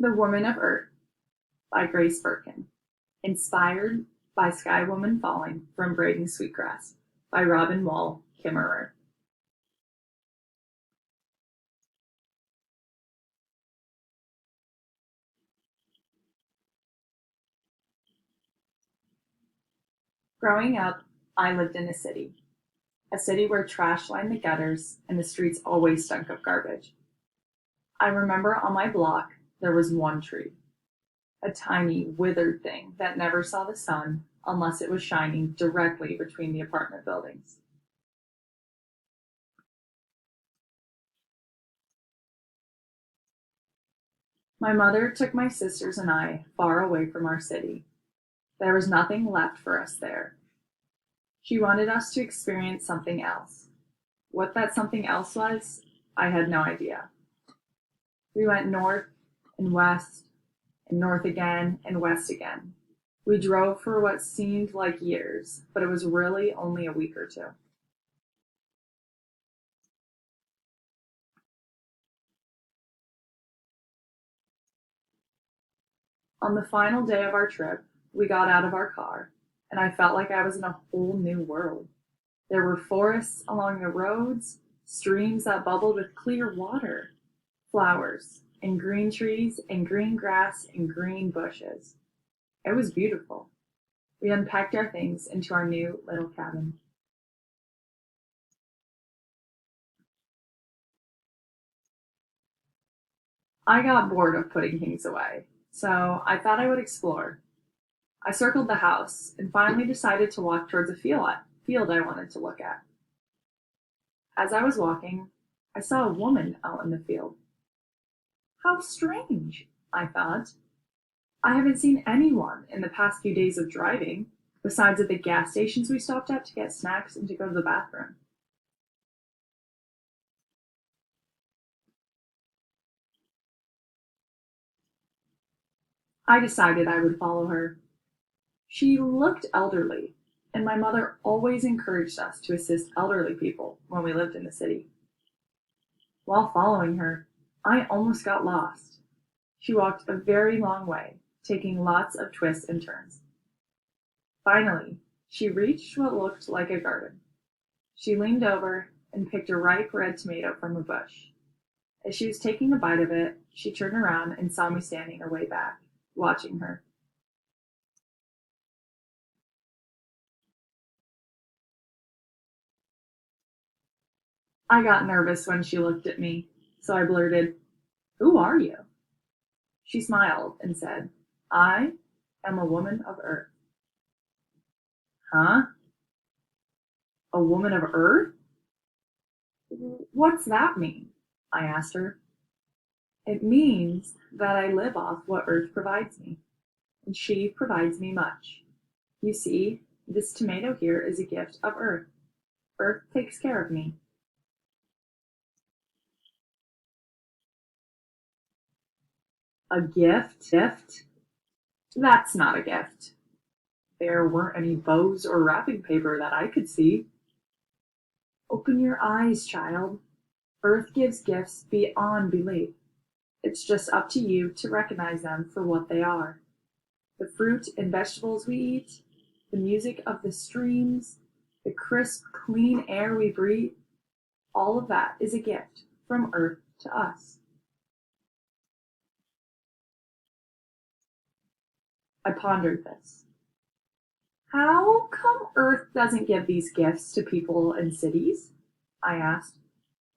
The Woman of Earth by Grace Birkin. Inspired by Sky Woman Falling from Braiding Sweetgrass by Robin Wall Kimmerer. Growing up, I lived in a city where trash lined the gutters and the streets always stunk of garbage. I remember on my block there was one tree, a tiny, withered thing that never saw the sun unless it was shining directly between the apartment buildings. My mother took my sisters and I far away from our city. There was nothing left for us there. She wanted us to experience something else. What that something else was, I had no idea. We went north and west and north again and west again. We drove for what seemed like years, but it was really only a week or two. On the final day of our trip, we got out of our car, and I felt like I was in a whole new world. There were forests along the roads, streams that bubbled with clear water, flowers, and green trees, and green grass, and green bushes. It was beautiful. We unpacked our things into our new little cabin. I got bored of putting things away, so I thought I would explore. I circled the house and finally decided to walk towards a field I wanted to look at. As I was walking, I saw a woman out in the field. How strange, I thought. I haven't seen anyone in the past few days of driving, besides at the gas stations we stopped at to get snacks and to go to the bathroom. I decided I would follow her. She looked elderly, and my mother always encouraged us to assist elderly people when we lived in the city. While following her, I almost got lost. She walked a very long way, taking lots of twists and turns. Finally, she reached what looked like a garden. She leaned over and picked a ripe red tomato from a bush. As she was taking a bite of it, she turned around and saw me standing her way back, watching her. I got nervous when she looked at me, so I blurted, "Who are you?" She smiled and said, "I am a woman of Earth." Huh? A woman of Earth? What's that mean? I asked her. It means that I live off what Earth provides me, and she provides me much. You see, this tomato here is a gift of Earth. Earth takes care of me. A gift? Gift? That's not a gift. There weren't any bows or wrapping paper that I could see. Open your eyes, child. Earth gives gifts beyond belief. It's just up to you to recognize them for what they are. The fruit and vegetables we eat, the music of the streams, the crisp, clean air we breathe, all of that is a gift from Earth to us. I pondered this. How come Earth doesn't give these gifts to people in cities? I asked.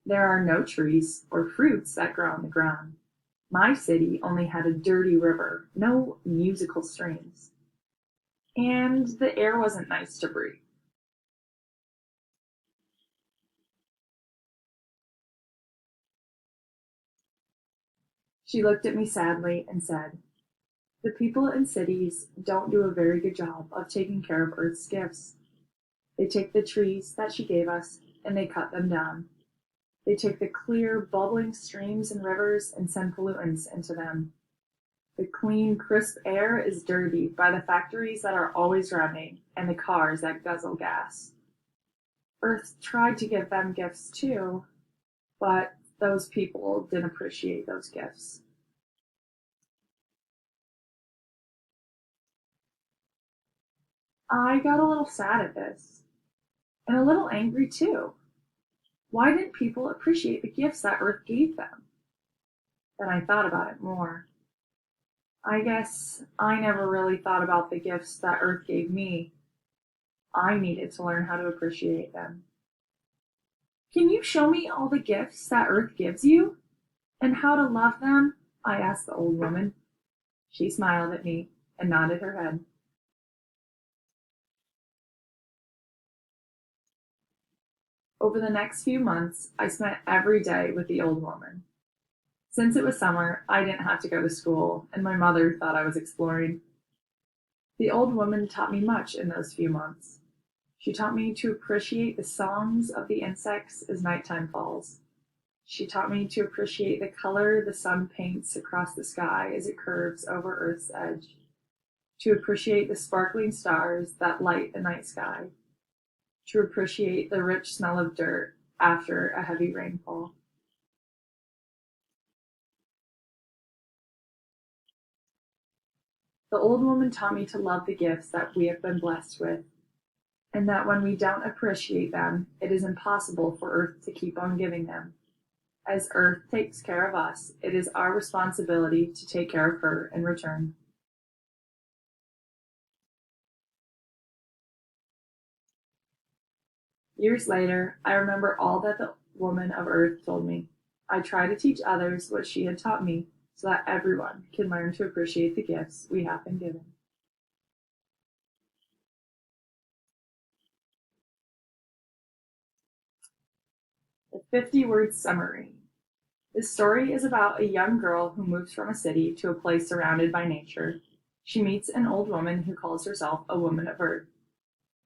There are no trees or fruits that grow on the ground. My city only had a dirty river, no musical streams. And the air wasn't nice to breathe. She looked at me sadly and said, "The people in cities don't do a very good job of taking care of Earth's gifts. They take the trees that she gave us and they cut them down. They take the clear, bubbling streams and rivers and send pollutants into them. The clean, crisp air is dirty by the factories that are always running and the cars that guzzle gas. Earth tried to give them gifts too, but those people didn't appreciate those gifts." I got a little sad at this, and a little angry too. Why didn't people appreciate the gifts that Earth gave them? Then I thought about it more. I guess I never really thought about the gifts that Earth gave me. I needed to learn how to appreciate them. Can you show me all the gifts that Earth gives you and how to love them? I asked the old woman. She smiled at me and nodded her head. Over the next few months, I spent every day with the old woman. Since it was summer, I didn't have to go to school, and my mother thought I was exploring. The old woman taught me much in those few months. She taught me to appreciate the songs of the insects as nighttime falls. She taught me to appreciate the color the sun paints across the sky as it curves over Earth's edge, to appreciate the sparkling stars that light the night sky, to appreciate the rich smell of dirt after a heavy rainfall. The old woman taught me to love the gifts that we have been blessed with, and that when we don't appreciate them, it is impossible for Earth to keep on giving them. As Earth takes care of us, it is our responsibility to take care of her in return. Years later, I remember all that the woman of Earth told me. I try to teach others what she had taught me so that everyone can learn to appreciate the gifts we have been given. The 50-word summary. This story is about a young girl who moves from a city to a place surrounded by nature. She meets an old woman who calls herself a woman of Earth.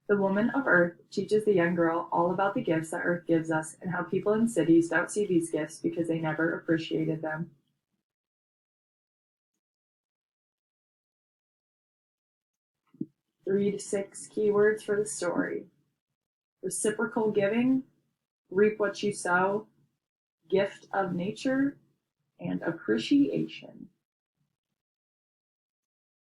The woman of Earth teaches the young girl all about the gifts that Earth gives us and how people in cities don't see these gifts because they never appreciated them. Three to six keywords for the story: reciprocal giving, reap what you sow, gift of nature, and appreciation.